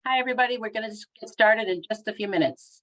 Hi, everybody. We're going to get started in just a few minutes.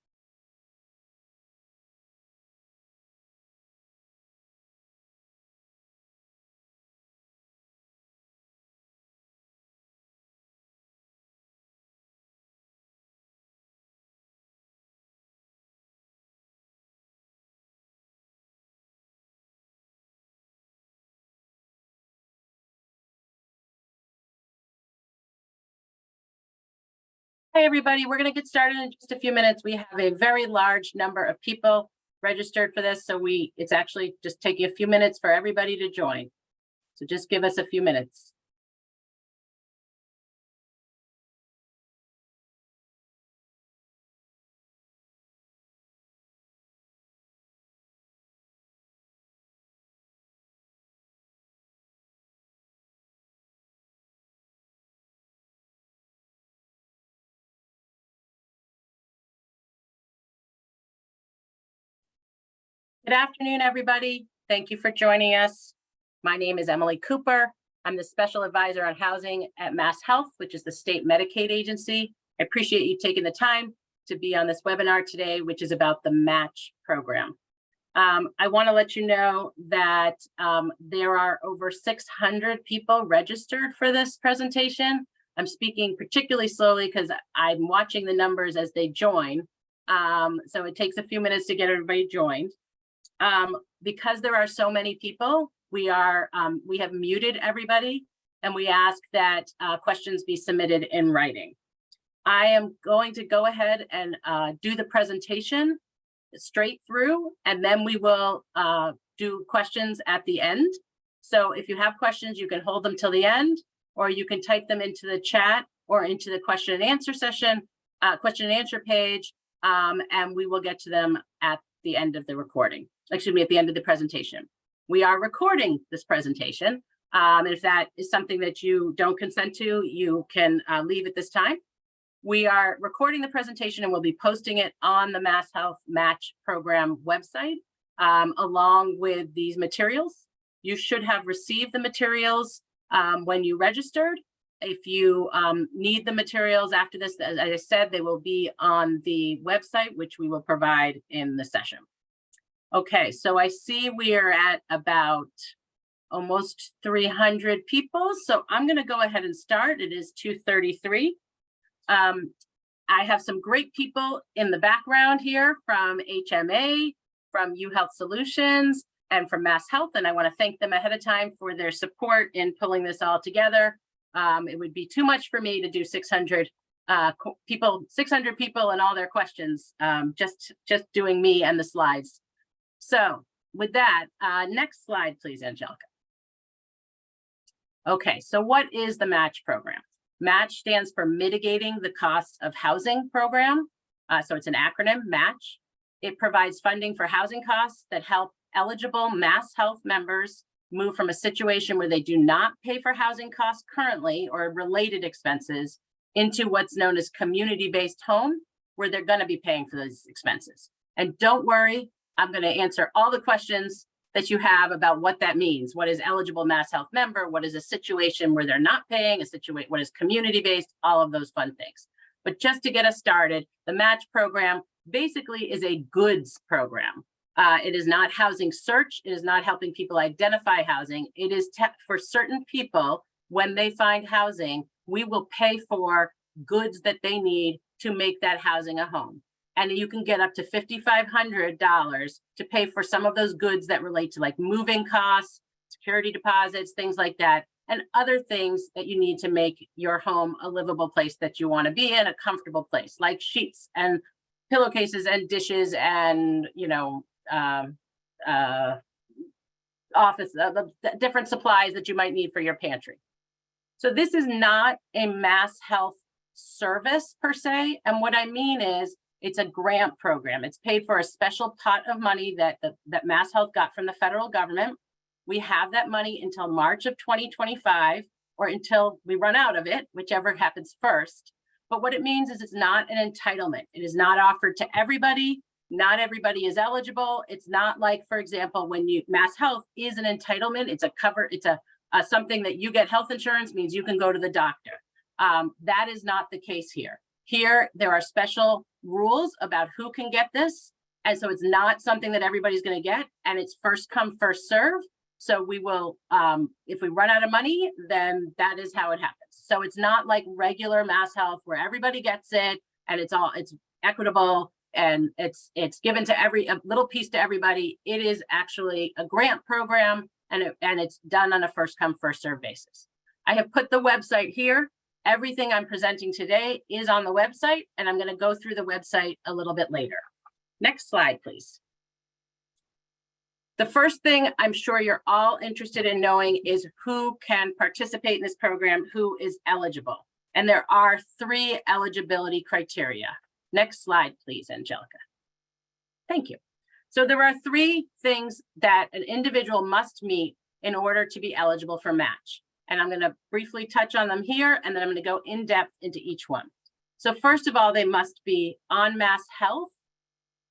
Hi, everybody. We're going to get started in just a few minutes. We have a very large number of people registered for this, so it's actually just taking a few minutes for everybody to join. So just give us a few minutes. Good afternoon, everybody. Thank you for joining us. My name is Emily Cooper. I'm the Special Advisor on Housing at MassHealth, which is the state Medicaid agency. I appreciate you taking the time to be on this webinar today, which is about the MATCH program. I want to let you know that there are over 600 people registered for this presentation. I'm speaking particularly slowly because I'm watching the numbers as they join. So it takes a few minutes to get everybody joined. Because there are so many people, we have muted everybody, and we ask that questions be submitted in writing. I am going to go ahead and do the presentation straight through, and then we will do questions at the end. So if you have questions, you can hold them till the end, or you can type them into the chat or into the question and answer session, question and answer page, and we will get to them at the end of the recording. Excuse me, at the end of the presentation. We are recording this presentation. And if that is something that you don't consent to, you can leave at this time. We are recording the presentation and we'll be posting it on the MassHealth MATCH program website, along with these materials. You should have received the materials when you registered. If you need the materials after this, as I said, they will be on the website, which we will provide in the session. Okay, so I see we are at about almost 300 people. So I'm going to go ahead and start. It is 2:33. I have some great people in the background here from HMA, from UHealth Solutions, and from MassHealth, and I want to thank them ahead of time for their support in pulling this all together. It would be too much for me to do 600 people and all their questions, just doing me and the slides. So with that, next slide, please, Angelica. Okay, so what is the MATCH program? MATCH stands for Mitigating the Cost of Housing Program. So it's an acronym, MATCH. It provides funding for housing costs that help eligible MassHealth members move from a situation where they do not pay for housing costs currently or related expenses into what's known as community-based home, where they're going to be paying for those expenses. And don't worry, I'm going to answer all the questions that you have about what that means. What is eligible MassHealth member? What is a situation where they're not paying? What is community-based? All of those fun things. But just to get us started, the MATCH program basically is a goods program. It is not housing search. It is not helping people identify housing. It is for certain people, when they find housing, we will pay for goods that they need to make that housing a home. And you can get up to $5,500 to pay for some of those goods that relate to like moving costs, security deposits, things like that, and other things that you need to make your home a livable place that you want to be in, a comfortable place, like sheets and pillowcases and dishes and, office, different supplies that you might need for your pantry. So this is not a MassHealth service per se. And what I mean is it's a grant program. It's paid for a special pot of money that MassHealth got from the federal government. We have that money until March of 2025 or until we run out of it, whichever happens first. But what it means is it's not an entitlement. It is not offered to everybody. Not everybody is eligible. It's not like, for example, when MassHealth is an entitlement. It's a cover. It's a something that you get health insurance means you can go to the doctor. That is not the case here. Here, there are special rules about who can get this. And so it's not something that everybody's going to get, and it's first come, first serve. So we will, if we run out of money, then that is how it happens. So it's not like regular MassHealth where everybody gets it and it's equitable and it's given to a little piece to everybody. It is actually a grant program, and it's done on a first come, first serve basis. I have put the website here. Everything I'm presenting today is on the website, and I'm going to go through the website a little bit later. Next slide, please. The first thing I'm sure you're all interested in knowing is who can participate in this program, who is eligible. And there are 3 eligibility criteria. Next slide, please, Angelica. Thank you. So there are 3 things that an individual must meet in order to be eligible for match. And I'm going to briefly touch on them here, and then I'm going to go in depth into each one. So first of all, they must be on MassHealth,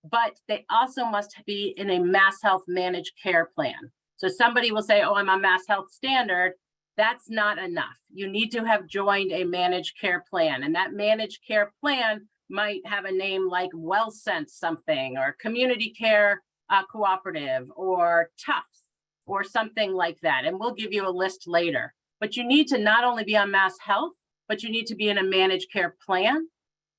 but they also must be in a MassHealth managed care plan. So somebody will say, oh, I'm on MassHealth standard. That's not enough. You need to have joined a managed care plan, and that managed care plan might have a name like WellSense something, or Community Care Cooperative, or Tufts, or something like that. And we'll give you a list later. But you need to not only be on MassHealth, but you need to be in a managed care plan.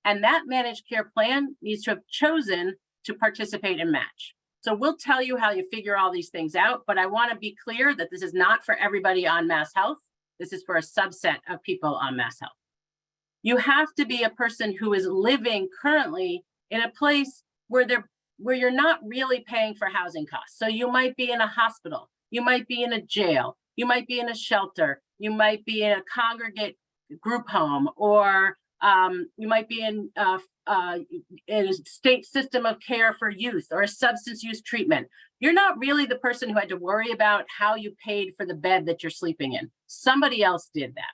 And that managed care plan needs to have chosen to participate in match. So we'll tell you how you figure all these things out, but I want to be clear that this is not for everybody on MassHealth. This is for a subset of people on MassHealth. You have to be a person who is living currently in a place where you're not really paying for housing costs. So you might be in a hospital, you might be in a jail, you might be in a shelter, you might be in a congregate group home, or you might be in a state system of care for youth or a substance use treatment. You're not really the person who had to worry about how you paid for the bed that you're sleeping in. Somebody else did that.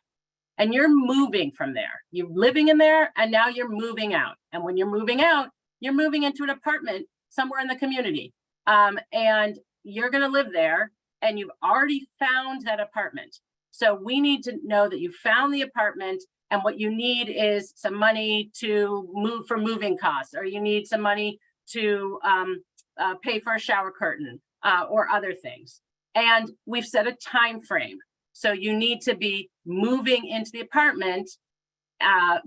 And you're moving from there. You're living in there, and now you're moving out. And when you're moving out, you're moving into an apartment somewhere in the community. And you're going to live there, and you've already found that apartment. So we need to know that you found the apartment, and what you need is some money to move for moving costs, or you need some money to pay for a shower curtain or other things. And we've set a time frame. So you need to be moving into the apartment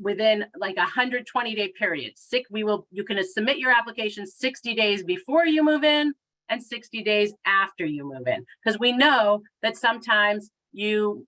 within like a 120-day period. You can submit your application 60 days before you move in and 60 days after you move in. Because we know that sometimes you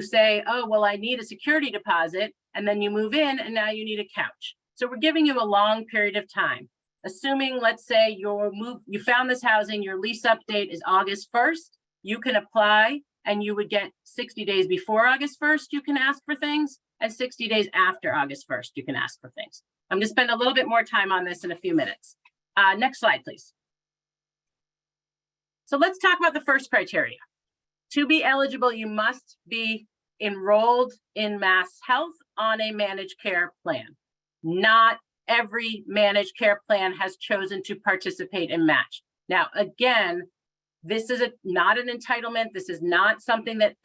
say, oh, well, I need a security deposit, and then you move in and now you need a couch. So we're giving you a long period of time. Assuming, let's say you found this housing, your lease update is August 1st, you can apply, and you would get 60 days before August 1st, you can ask for things, and 60 days after August 1st, you can ask for things. I'm going to spend a little bit more time on this in a few minutes. Next slide, please. So let's talk about the first criteria. To be eligible, you must be enrolled in MassHealth on a managed care plan. Not every managed care plan has chosen to participate in match. Now, again, this is not an entitlement. This is not something that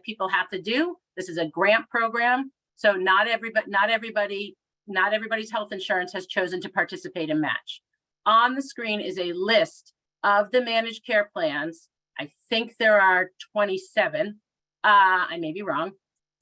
people have to do. This is a grant program. So not everybody's health insurance has chosen to participate in match. On the screen is a list of the managed care plans. I think there are 27, I may be wrong,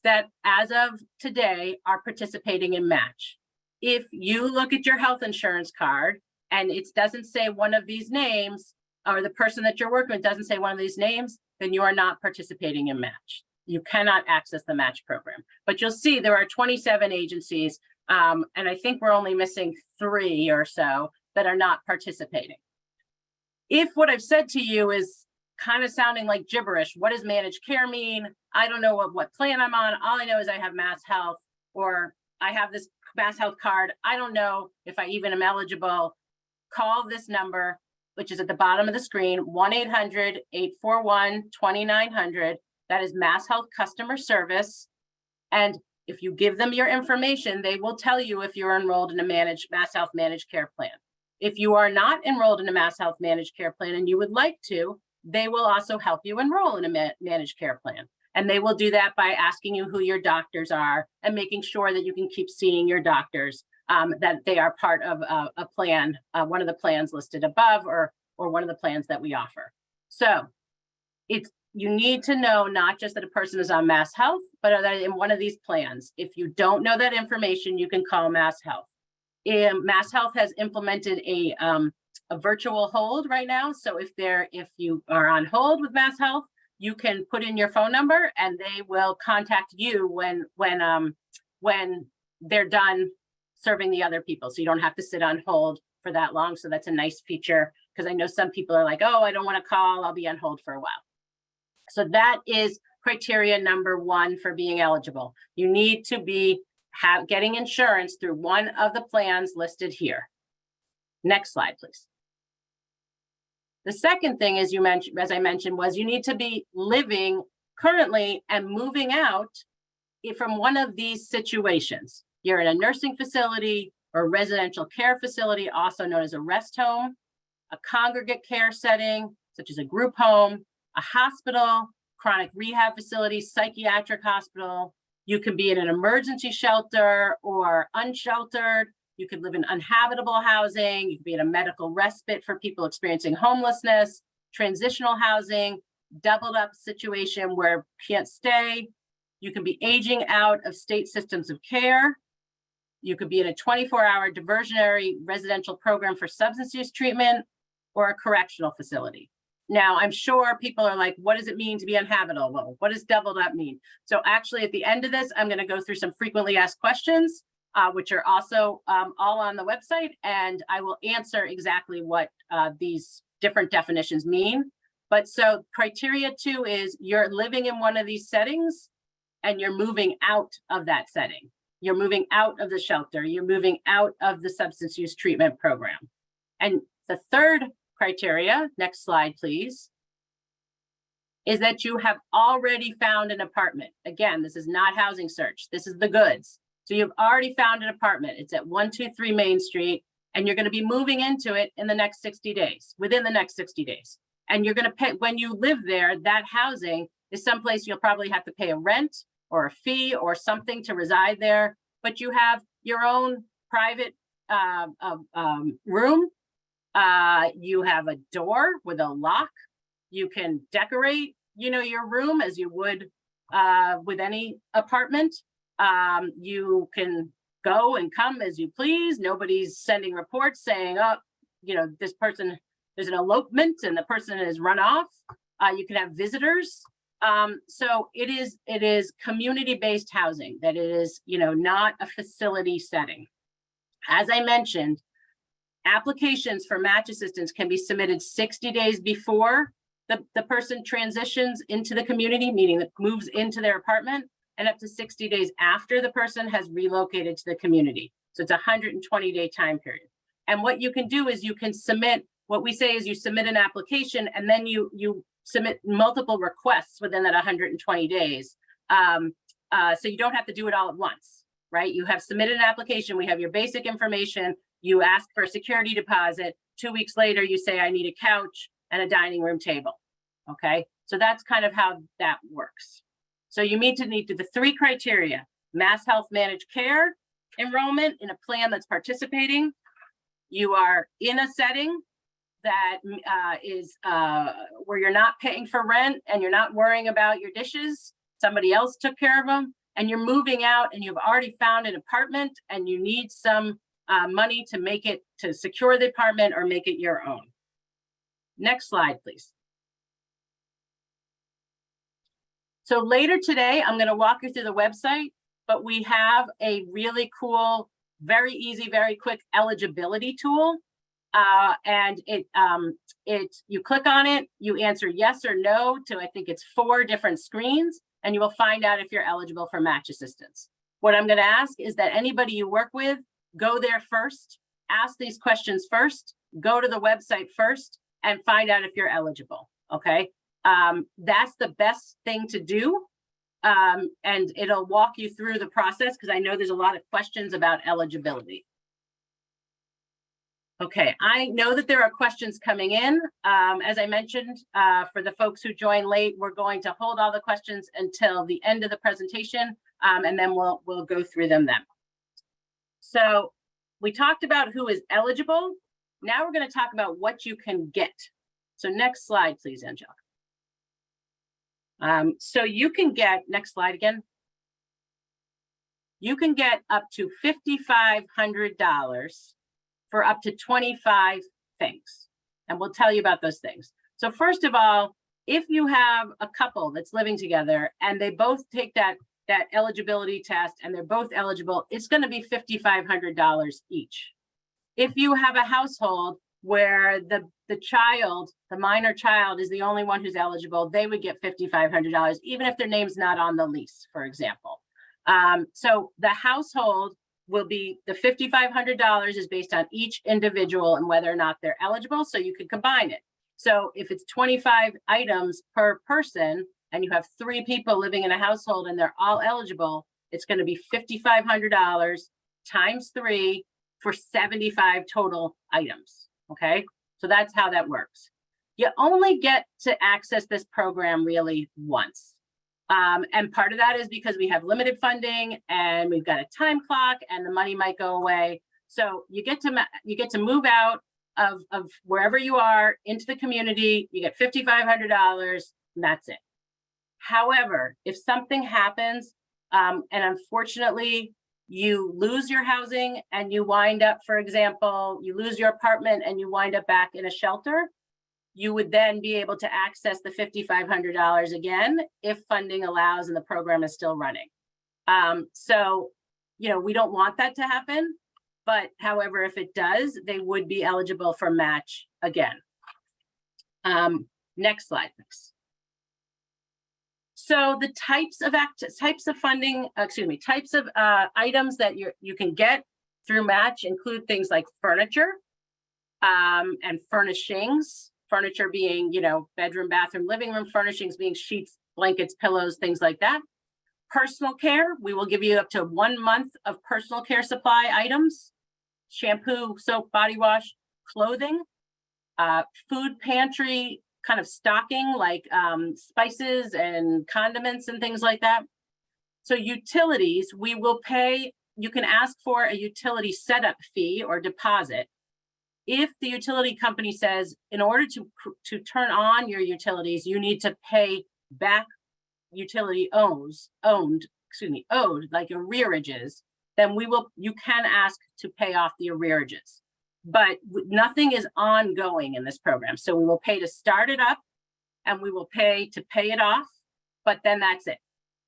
that as of today are participating in match. If you look at your health insurance card and it doesn't say one of these names, or the person that you're working with doesn't say one of these names, then you are not participating in match. You cannot access the match program. But you'll see there are 27 agencies, and I think we're only missing 3 or so that are not participating. If what I've said to you is kind of sounding like gibberish, what does managed care mean? I don't know what plan I'm on. All I know is I have MassHealth, or I have this MassHealth card. I don't know if I even am eligible. Call this number, which is at the bottom of the screen, 1-800-841-2900. That is MassHealth customer service. And if you give them your information, they will tell you if you're enrolled in a MassHealth managed care plan. If you are not enrolled in a MassHealth managed care plan and you would like to, they will also help you enroll in a managed care plan. And they will do that by asking you who your doctors are and making sure that you can keep seeing your doctors, that they are part of a plan, one of the plans listed above, or one of the plans that we offer. So you need to know not just that a person is on MassHealth, but that in one of these plans. If you don't know that information, you can call MassHealth. MassHealth has implemented a virtual hold right now. So if you are on hold with MassHealth, you can put in your phone number and they will contact you when they're done serving the other people. So you don't have to sit on hold for that long. So that's a nice feature, because I know some people are like, oh, I don't want to call, I'll be on hold for a while. So that is criteria number 1 for being eligible. You need to be getting insurance through one of the plans listed here. Next slide, please. The second thing, as I mentioned, was you need to be living currently and moving out from one of these situations. You're in a nursing facility or a residential care facility, also known as a rest home, a congregate care setting, such as a group home, a hospital, chronic rehab facility, psychiatric hospital. You can be in an emergency shelter or unsheltered. You could live in unhabitable housing. You could be in a medical respite for people experiencing homelessness, transitional housing, doubled up situation where you can't stay. You can be aging out of state systems of care. You could be in a 24-hour diversionary residential program for substance use treatment, or a correctional facility. Now, I'm sure people are like, what does it mean to be unhabitable? Well, what does doubled up mean? So actually, at the end of this, I'm going to go through some frequently asked questions, which are also all on the website, and I will answer exactly what these different definitions mean. But so criteria 2 is you're living in one of these settings and you're moving out of that setting. You're moving out of the shelter. You're moving out of the substance use treatment program. And the third criteria, next slide, please, is that you have already found an apartment. Again, this is not housing search. This is the goods. So you've already found an apartment. It's at 123 Main Street, and you're going to be moving into it in the next 60 days, within the next 60 days. And you're going to pay, when you live there, that housing is someplace you'll probably have to pay a rent or a fee or something to reside there, but you have your own private room. You have a door with a lock. You can decorate, your room as you would with any apartment. You can go and come as you please. Nobody's sending reports saying, oh, this person, there's an elopement and the person is run off. You can have visitors. So it is community-based housing, that it is, not a facility setting. As I mentioned, applications for match assistance can be submitted 60 days before the person transitions into the community, meaning that moves into their apartment, and up to 60 days after the person has relocated to the community. So it's a 120-day time period. And what you can do is you can submit, what we say is you submit an application and then you submit multiple requests within that 120 days. So you don't have to do it all at once, right? You have submitted an application, we have your basic information, you ask for a security deposit, 2 weeks later you say, I need a couch and a dining room table, okay? So that's kind of how that works. So you need to the 3 criteria: MassHealth managed care enrollment in a plan that's participating. You are in a setting that is where you're not paying for rent and you're not worrying about your dishes. Somebody else took care of them, and you're moving out and you've already found an apartment and you need some money to secure the apartment or make it your own. Next slide, please. So later today, I'm going to walk you through the website, but we have a really cool, very easy, very quick eligibility tool. And you click on it, you answer yes or no to, I think it's 4 different screens, and you will find out if you're eligible for match assistance. What I'm going to ask is that anybody you work with, go there first, ask these questions first, go to the website first, and find out if you're eligible, okay? That's the best thing to do. And it'll walk you through the process, because I know there's a lot of questions about eligibility. Okay, I know that there are questions coming in. As I mentioned, for the folks who joined late, we're going to hold all the questions until the end of the presentation, and then we'll go through them then. So we talked about who is eligible. Now we're going to talk about what you can get. So next slide, please, Angelica. So you can get, next slide again. You can get up to $5,500 for up to 25 things. And we'll tell you about those things. So first of all, if you have a couple that's living together and they both take that eligibility test and they're both eligible, it's going to be $5,500 each. If you have a household where the child, the minor child, is the only one who's eligible, they would get $5,500, even if their name's not on the lease, for example. So the household will be, the $5,500 is based on each individual and whether or not they're eligible, so you can combine it. So if it's 25 items per person and you have 3 people living in a household and they're all eligible, it's going to be $5,500 times 3 for 75 total items. Okay, so that's how that works. You only get to access this program really once. And part of that is because we have limited funding and we've got a time clock and the money might go away. So you get to move out of wherever you are into the community, you get $5,500 and that's it. However, if something happens and unfortunately you lose your housing and you wind up, for example, you lose your apartment and you wind up back in a shelter, you would then be able to access the $5,500 again if funding allows and the program is still running. So, you know, we don't want that to happen, but however, if it does, they would be eligible for match again. Next slide, please. So the types of funding, types of items that you can get through match include things like furniture and furnishings. Furniture being, you know, bedroom, bathroom, living room. Furnishings being sheets, blankets, pillows, things like that. Personal care, we will give you up to 1 month of personal care supply items. Shampoo, soap, body wash, clothing, food pantry kind of stocking, like spices and condiments and things like that. So utilities, we will pay, you can ask for a utility setup fee or deposit. If the utility company says, in order to turn on your utilities, you need to pay back utility owed, like arrearages, then you can ask to pay off the arrearages. But nothing is ongoing in this program. So we will pay to start it up and we will pay to pay it off, but then that's it.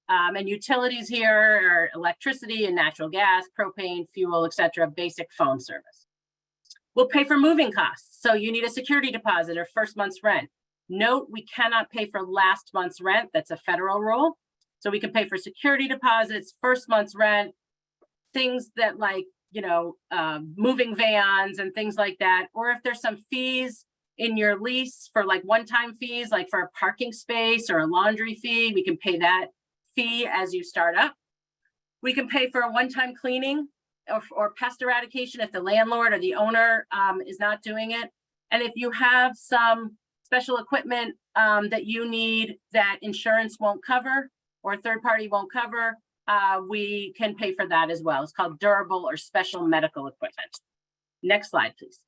And utilities here are electricity and natural gas, propane, fuel, etc., basic phone service. We'll pay for moving costs. So you need a security deposit or first month's rent. Note, we cannot pay for last month's rent. That's a federal rule. So we can pay for security deposits, first month's rent, things that like, you know, moving vans and things like that. Or if there's some fees in your lease for like one-time fees, like for a parking space or a laundry fee, we can pay that fee as you start up. We can pay for a one-time cleaning or pest eradication if the landlord or the owner is not doing it. And if you have some special equipment that you need that insurance won't cover or third party won't cover, we can pay for that as well. It's called durable or special medical equipment. Next slide, please.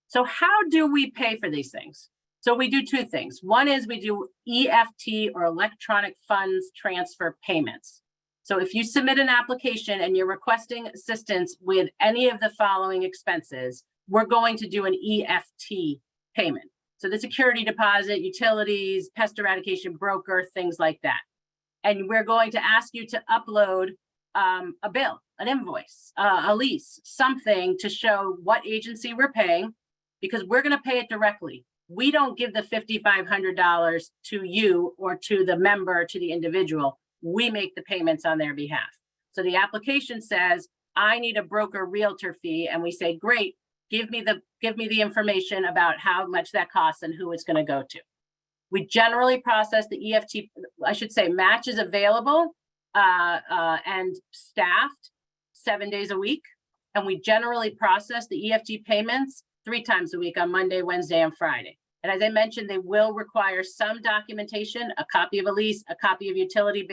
So how do we pay for these things? So we do 2 things. One is we do EFT or electronic funds transfer payments. So if you submit an application and you're requesting assistance with any of the following expenses, we're going to do an EFT payment. So the security deposit, utilities, pest eradication, broker, things like that. And we're going to ask you to upload a bill, an invoice, a lease, something to show what agency we're paying, because we're going to pay it directly. We don't give the $5,500 to you or to the member, to the individual. We make the payments on their behalf. So the application says, I need a broker realtor fee. And we say, great, give me the information about how much that costs and who it's going to go to. We generally process the EFT, I should say match is available and staffed 7 days a week. And we generally process the EFT payments 3 times a week on Monday, Wednesday, and Friday. And as I mentioned, they will require some documentation, a copy of a lease, a copy of utility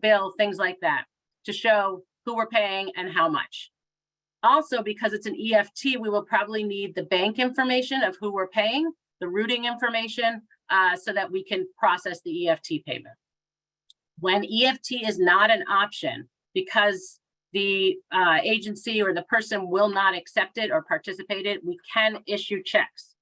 bill, things like that, to show who we're paying and how much. Also, because it's an EFT, we will probably need the bank information of who we're paying, the routing information, so that we can process the EFT payment. When EFT is not an option because the agency or the person will not accept it or participate in it, we can issue checks.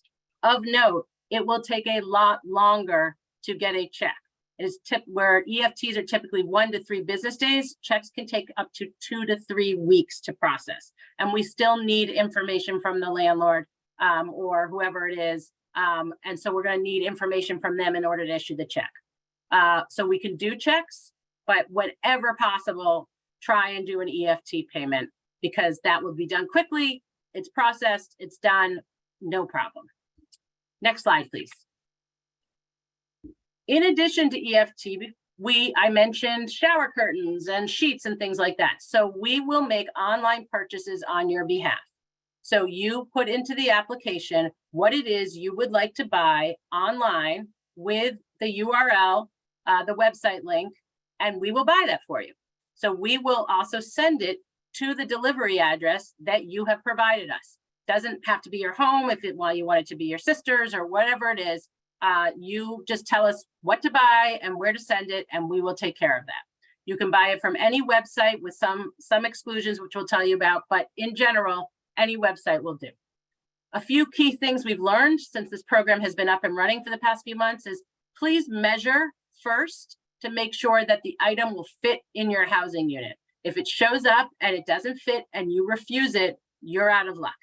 Of note, it will take a lot longer to get a check. It is where EFTs are typically 1 to 3 business days, checks can take up to 2 to 3 weeks to process. And we still need information from the landlord or whoever it is. And so we're going to need information from them in order to issue the check. So we can do checks, but whenever possible, try and do an EFT payment because that will be done quickly. It's processed, it's done, no problem. Next slide, please. In addition to EFT, I mentioned shower curtains and sheets and things like that. So we will make online purchases on your behalf. So you put into the application what it is you would like to buy online with the URL, the website link, and we will buy that for you. So we will also send it to the delivery address that you have provided us. Doesn't have to be your home if you want it to be your sister's or whatever it is. You just tell us what to buy and where to send it, and we will take care of that. You can buy it from any website with some exclusions, which we'll tell you about, but in general, any website will do. A few key things we've learned since this program has been up and running for the past few months is please measure first to make sure that the item will fit in your housing unit. If it shows up and it doesn't fit and you refuse it, you're out of luck.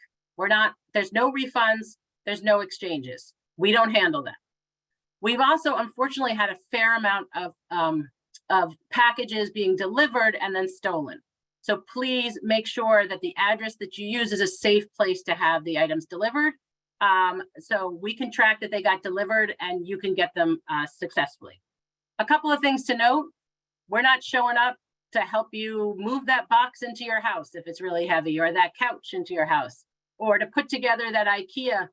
There's no refunds, there's no exchanges. We don't handle that. We've also unfortunately had a fair amount of packages being delivered and then stolen. So please make sure that the address that you use is a safe place to have the items delivered. So we can track that they got delivered and you can get them successfully. A couple of things to note, we're not showing up to help you move that box into your house if it's really heavy, or that couch into your house, or to put together that IKEA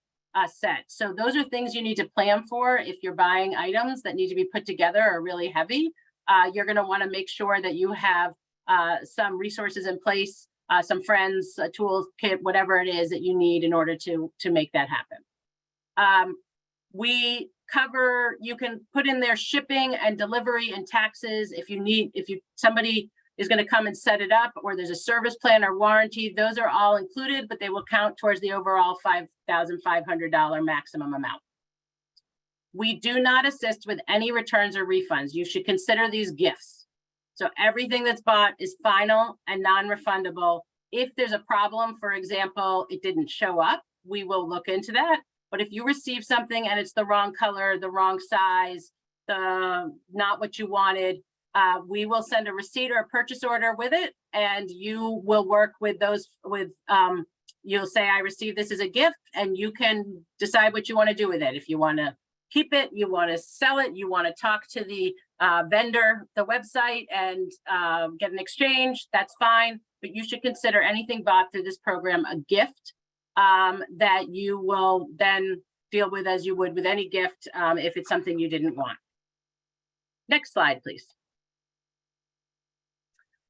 set. So those are things you need to plan for if you're buying items that need to be put together or really heavy. You're going to want to make sure that you have some resources in place, some friends, a tool kit, whatever it is that you need in order to make that happen. We cover, you can put in there shipping and delivery and taxes. If somebody is going to come and set it up, or there's a service plan or warranty, those are all included, but they will count towards the overall $5,500 maximum amount. We do not assist with any returns or refunds. You should consider these gifts. So everything that's bought is final and non-refundable. If there's a problem, for example, it didn't show up, we will look into that. But if you receive something and it's the wrong color, the wrong size, not what you wanted, we will send a receipt or a purchase order with it, and you will work with you'll say, I received this as a gift, and you can decide what you want to do with it. If you want to keep it, you want to sell it, you want to talk to the vendor, the website, and get an exchange, that's fine. But you should consider anything bought through this program a gift that you will then deal with as you would with any gift if it's something you didn't want. Next slide, please.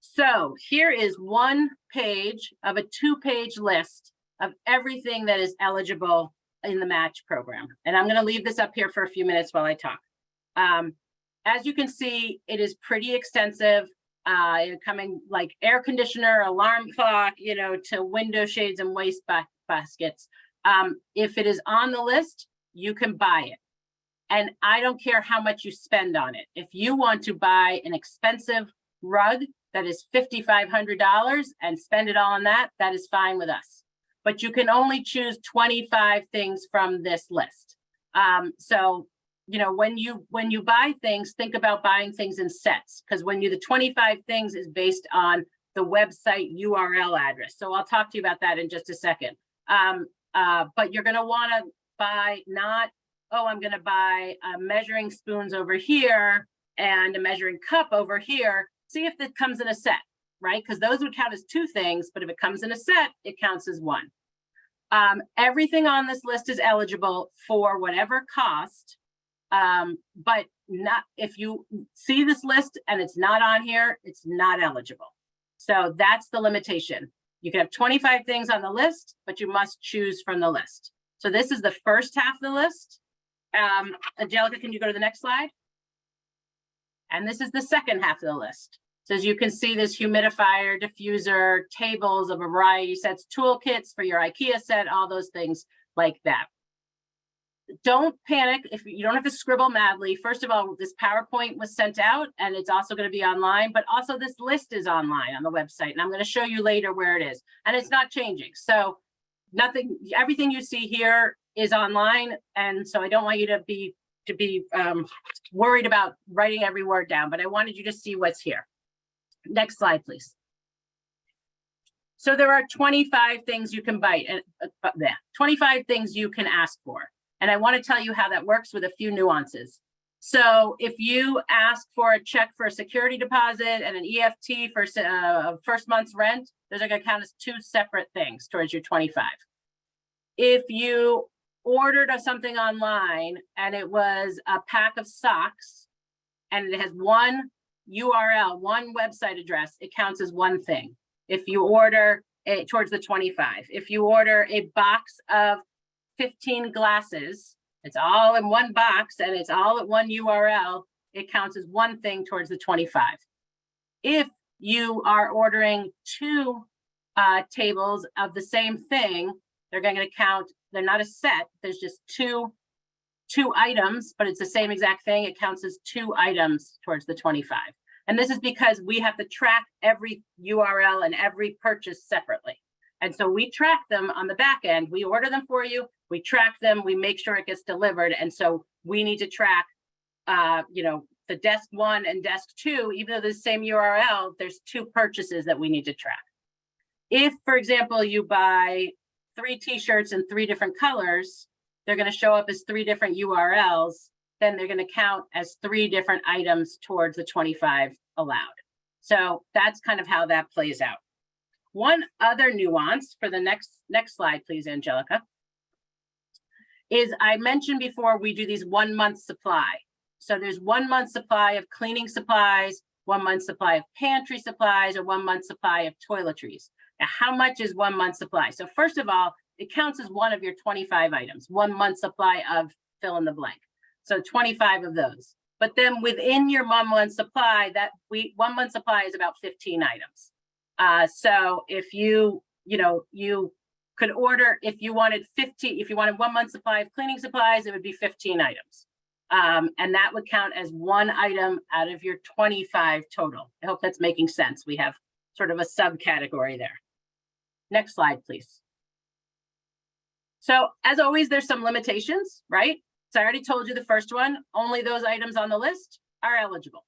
So here is one page of a 2-page list of everything that is eligible in the match program. And I'm going to leave this up here for a few minutes while I talk. As you can see, it is pretty extensive, coming like air conditioner, alarm clock, to window shades and waste baskets. If it is on the list, you can buy it. And I don't care how much you spend on it. If you want to buy an expensive rug that is $5,500 and spend it all on that, that is fine with us. But you can only choose 25 things from this list. So, when you buy things, think about buying things in sets, because the 25 things is based on the website URL address. So I'll talk to you about that in just a second. But you're going to want to buy I'm going to buy measuring spoons over here and a measuring cup over here. See if it comes in a set. right? Because those would count as two things, but if it comes in a set, it counts as one. Everything on this list is eligible for whatever cost, but not if you see this list and it's not on here, it's not eligible. So that's the limitation. You can have 25 things on the list, but you must choose from the list. So this is the first half of the list. Angelica, can you go to the next slide? And this is the second half of the list. So as you can see, this humidifier, diffuser, tables of a variety of sets, toolkits for your IKEA set, all those things like that. Don't panic if you don't have to scribble madly. First of all, this PowerPoint was sent out and it's also going to be online, but also this list is online on the website. And I'm going to show you later where it is. And it's not changing. So everything you see here is online. And so I don't want you to be worried about writing every word down, but I wanted you to see what's here. Next slide, please. So there are 25 things you can 25 things you can ask for. And I want to tell you how that works with a few nuances. So if you ask for a check for a security deposit and an EFT for first month's rent, those are going to count as two separate things towards your 25. If you ordered something online and it was a pack of socks and it has one URL, one website address, it counts as one thing. If you order it towards the 25, if you order a box of 15 glasses, it's all in one box and it's all at one URL, it counts as one thing towards the 25. If you are ordering two tables of the same thing, they're going to count, they're not a set, there's just two items, but it's the same exact thing. It counts as two items towards the 25. And this is because we have to track every URL and every purchase separately. And so we track them on the back end. We order them for you, we track them, we make sure it gets delivered. And so we need to track, the desk 1 and desk 2, even though they're the same URL, there's two purchases that we need to track. If, for example, you buy 3 t-shirts in 3 different colors, they're going to show up as 3 different URLs, then they're going to count as 3 different items towards the 25 allowed. So that's kind of how that plays out. One other nuance for the next slide, please, Angelica, is I mentioned before we do these 1 month supply. So there's 1 month supply of cleaning supplies, 1 month supply of pantry supplies, or 1 month supply of toiletries. Now, how much is 1 month supply? So first of all, it counts as one of your 25 items, 1 month supply of fill in the blank. So 25 of those. But then within your 1 month supply, 1 month supply is about 15 items. So if you could order, if you wanted 1 month supply of cleaning supplies, it would be 15 items. And that would count as one item out of your 25 total. I hope that's making sense. We have sort of a subcategory there. Next slide, please. So as always, there's some limitations, right? So I already told you the first one, only those items on the list are eligible.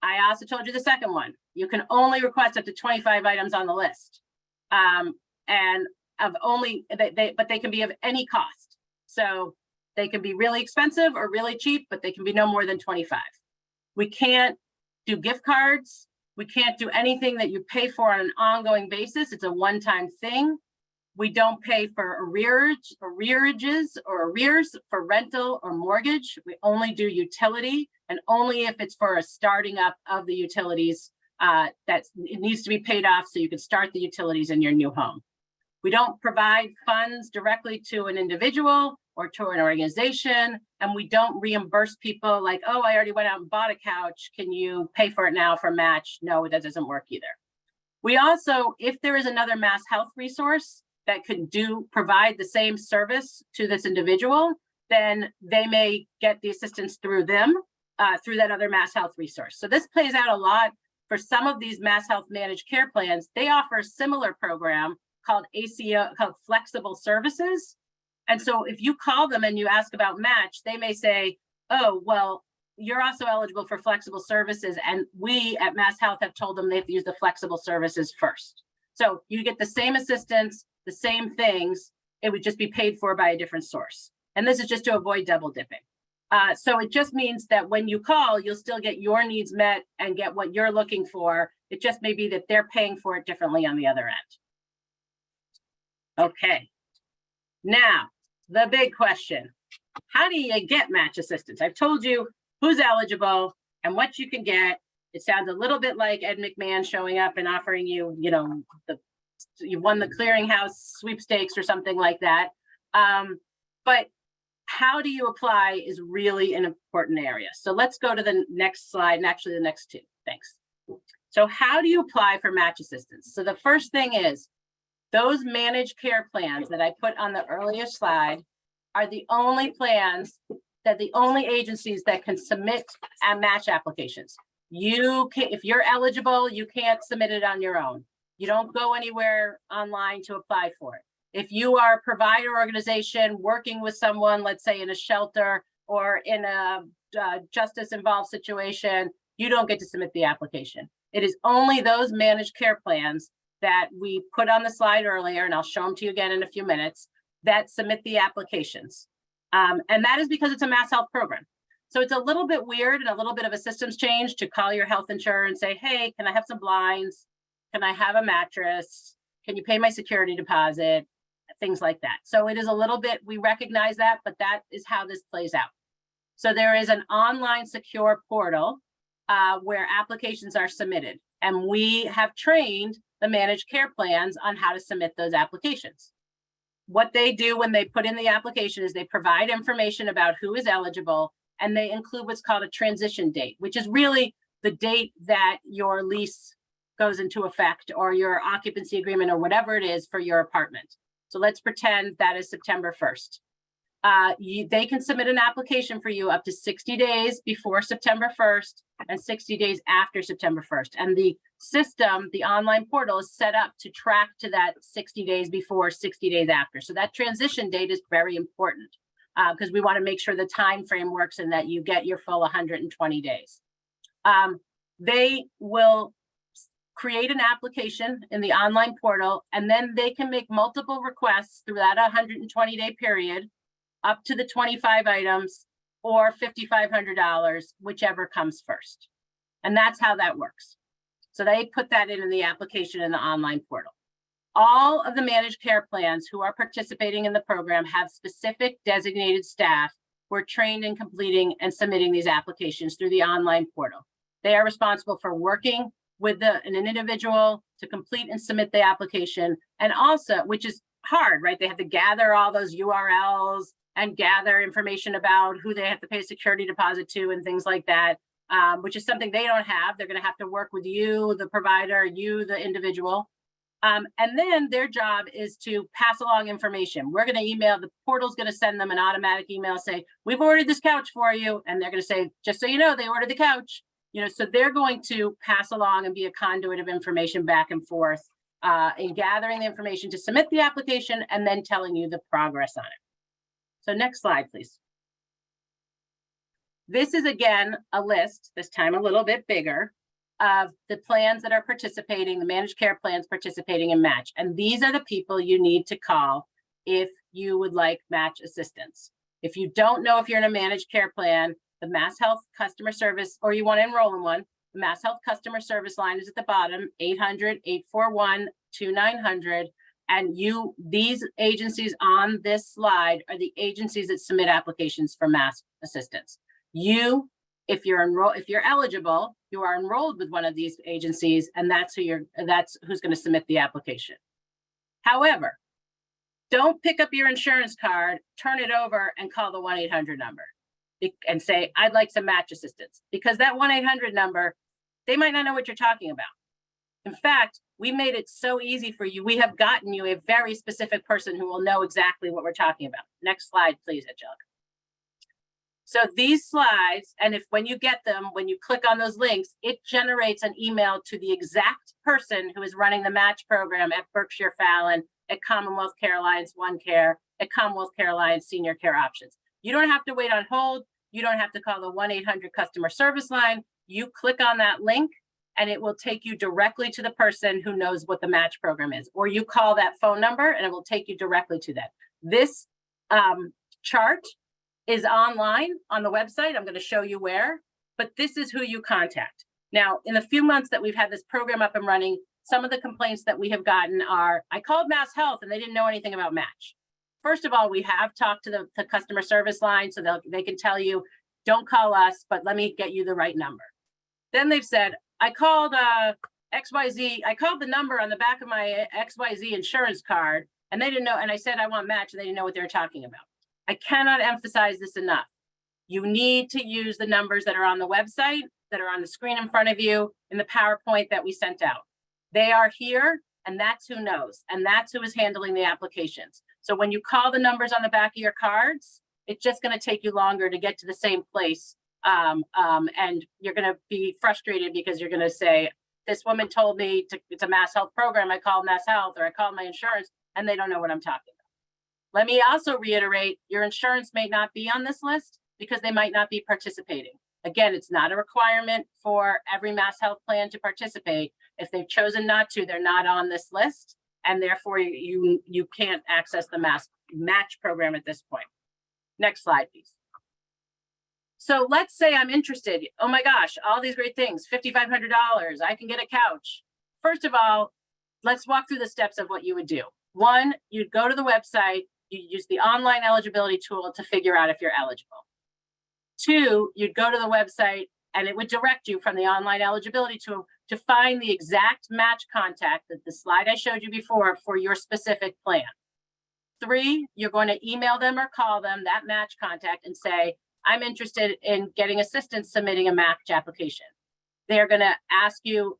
I also told you the second one, you can only request up to 25 items on the list. But they can be of any cost. So they can be really expensive or really cheap, but they can be no more than 25. We can't do gift cards. We can't do anything that you pay for on an ongoing basis. It's a one-time thing. We don't pay for arrearages or arrears for rental or mortgage. We only do utility, and only if it's for a starting up of the utilities it needs to be paid off so you can start the utilities in your new home. We don't provide funds directly to an individual or to an organization, and we don't reimburse people like, oh, I already went out and bought a couch. Can you pay for it now for match? No, that doesn't work either. We also, if there is another MassHealth resource that could provide the same service to this individual, then they may get the assistance through them, through that other MassHealth resource. So this plays out a lot for some of these MassHealth managed care plans. They offer a similar program called ACO, called Flexible Services. And so if you call them and you ask about match, they may say, oh, well, you're also eligible for flexible services. And we at MassHealth have told them they have to use the flexible services first. So you get the same assistance, the same things, it would just be paid for by a different source. And this is just to avoid double dipping. So it just means that when you call, you'll still get your needs met and get what you're looking for. It just may be that they're paying for it differently on the other end. Okay, now the big question. How do you get match assistance? I've told you who's eligible and what you can get. It sounds a little bit like Ed McMahon showing up and offering you, you know, you've won the clearinghouse sweepstakes or something like that. But how do you apply is really an important area. So let's go to the next slide, and actually the next two. Thanks. So how do you apply for match assistance? So the first thing is those managed care plans that I put on the earlier slide are the only plans that the only agencies that can submit match applications. You can, if you're eligible, you can't submit it on your own. You don't go anywhere online to apply for it. If you are a provider organization working with someone, let's say in a shelter or in a justice involved situation, you don't get to submit the application. It is only those managed care plans that we put on the slide earlier, and I'll show them to you again in a few minutes, that submit the applications. And that is because it's a MassHealth program. So it's a little bit weird and a little bit of a systems change to call your health insurer and say, hey, can I have some blinds? Can I have a mattress? Can you pay my security deposit? Things like that. So it is a little bit, we recognize that, but that is how this plays out. So there is an online secure portal where applications are submitted. And we have trained the managed care plans on how to submit those applications. What they do when they put in the application is they provide information about who is eligible, and they include what's called a transition date, which is really the date that your lease goes into effect or your occupancy agreement or whatever it is for your apartment. So let's pretend that is September 1st. They can submit an application for you up to 60 days before September 1st and 60 days after September 1st. And the system, the online portal, is set up to track to that 60 days before, 60 days after. So that transition date is very important because we want to make sure the time frame works and that you get your full 120 days. They will create an application in the online portal, and then they can make multiple requests through that 120-day period, up to the 25 items or $5,500, whichever comes first. And that's how that works. So they put that in the application in the online portal. All of the managed care plans who are participating in the program have specific designated staff who are trained in completing and submitting these applications through the online portal. They are responsible for working with an individual to complete and submit the application, and also, which is hard, right? They have to gather all those URLs and gather information about who they have to pay a security deposit to and things like that, which is something they don't have. They're going to have to work with you, the provider, you, the individual. And then their job is to pass along information. We're going to email, the portal's going to send them an automatic email, say, we've ordered this couch for you. And they're going to say, just so you know, they ordered the couch. You know, so they're going to pass along and be a conduit of information back and forth in gathering the information to submit the application and then telling you the progress on it. So next slide, please. This is, again, a list, this time a little bit bigger, of the plans that are participating, the managed care plans participating in match. And these are the people you need to call if you would like match assistance. If you don't know if you're in a managed care plan, the MassHealth customer service, or you want to enroll in one, the MassHealth customer service line is at the bottom, 800-841-2900. And these agencies on this slide are the agencies that submit applications for mass assistance. If you're eligible, you are enrolled with one of these agencies, and that's who's going to submit the application. However, don't pick up your insurance card, turn it over, and call the 1-800 number and say, I'd like some match assistance, because that 1-800 number, they might not know what you're talking about. In fact, we made it so easy for you. We have gotten you a very specific person who will know exactly what we're talking about. Next slide, please, Angelica. So these slides, and when you get them, when you click on those links, it generates an email to the exact person who is running the match program at Berkshire Fallon, at Commonwealth Care Alliance OneCare, at Commonwealth Care Alliance Senior Care Options. You don't have to wait on hold. You don't have to call the 1-800 customer service line. You click on that link and it will take you directly to the person who knows what the match program is. Or you call that phone number and it will take you directly to that. This chart is online on the website. I'm going to show you where, but this is who you contact. Now, in the few months that we've had this program up and running, some of the complaints that we have gotten are, I called MassHealth and they didn't know anything about Match. First of all, we have talked to the customer service line so they can tell you, don't call us, but let me get you the right number. Then they've said, I called XYZ, I called the number on the back of my XYZ insurance card and they didn't know, and I said I want Match and they didn't know what they were talking about. I cannot emphasize this enough. You need to use the numbers that are on the website, that are on the screen in front of you, in the PowerPoint that we sent out. They are here, and that's who knows, and that's who is handling the applications. So when you call the numbers on the back of your cards, it's just going to take you longer to get to the same place, and you're going to be frustrated because you're going to say, this woman told me it's a MassHealth program, I called MassHealth, or I called my insurance, and they don't know what I'm talking about. Let me also reiterate, your insurance may not be on this list because they might not be participating. Again, it's not a requirement for every MassHealth plan to participate. If they've chosen not to, they're not on this list, and therefore you can't access the Match program at this point. Next slide, please. So let's say I'm interested. Oh my gosh, all these great things, $5,500, I can get a couch. First of all, let's walk through the steps of what you would do. One, you'd go to the website, you use the online eligibility tool to figure out if you're eligible. Two, you'd go to the website and it would direct you from the online eligibility tool to find the exact Match contact, that the slide I showed you before, for your specific plan. Three, you're going to email them or call them, that Match contact, and say, I'm interested in getting assistance submitting a Match application. They're going to ask you,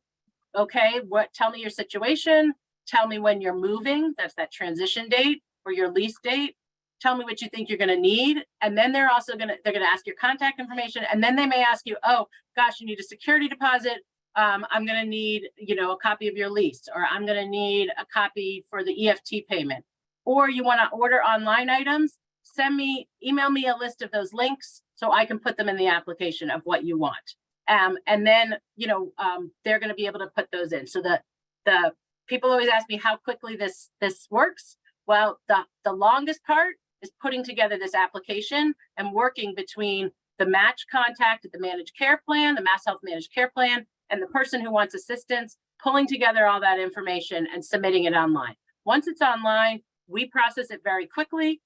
okay, tell me your situation, tell me when you're moving, that's that transition date, or your lease date. Tell me what you think you're going to need. And then they're going to ask your contact information. And then they may ask you, oh gosh, you need a security deposit. I'm going to need, a copy of your lease, or I'm going to need a copy for the EFT payment, or you want to order online items. Email me a list of those links so I can put them in the application of what you want. And then, they're going to be able to put those in. So the people always ask me how quickly this works. Well, the longest part is putting together this application and working between the Match contact at the managed care plan, the MassHealth managed care plan, and the person who wants assistance, pulling together all that information and submitting it online. Once it's online, we process it very quickly.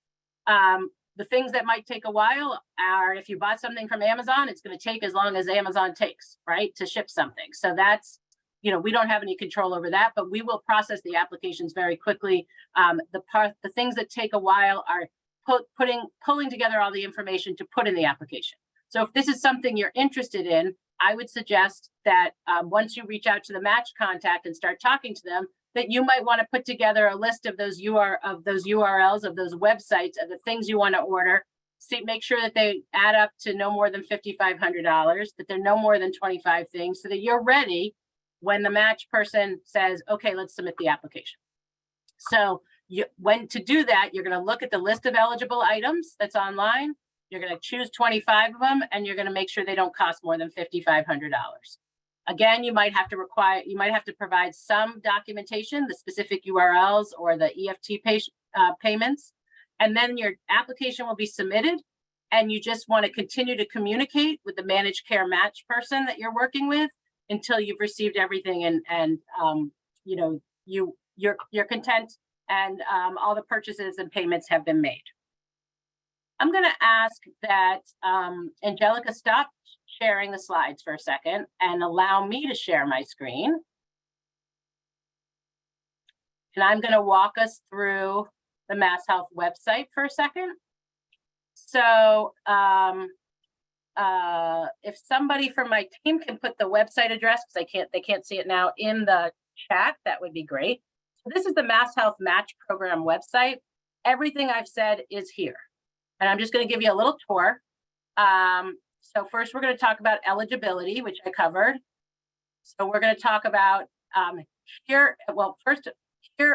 The things that might take a while are, if you bought something from Amazon, it's going to take as long as Amazon takes, right, to ship something. So that's, we don't have any control over that, but we will process the applications very quickly. The things that take a while are pulling together all the information to put in the application. So if this is something you're interested in, I would suggest that once you reach out to the Match contact and start talking to them, that you might want to put together a list of those URLs of those websites of the things you want to order. Make sure that they add up to no more than $5,500, that they're no more than 25 things, so that you're ready when the Match person says, okay, let's submit the application. So to do that, you're going to look at the list of eligible items that's online. You're going to choose 25 of them, and you're going to make sure they don't cost more than $5,500. Again, you might have to provide some documentation, the specific URLs or the EFT payments, and then your application will be submitted. And you just want to continue to communicate with the managed care Match person that you're working with until you've received everything and you're content and all the purchases and payments have been made. I'm going to ask that Angelica stop sharing the slides for a second and allow me to share my screen. And I'm going to walk us through the MassHealth website for a second. So if somebody from my team can put the website address, because they can't see it now, in the chat, that would be great. So this is the MassHealth Match Program website. Everything I've said is here. And I'm just going to give you a little tour. So first, we're going to talk about eligibility, which I covered. So we're going to talk about here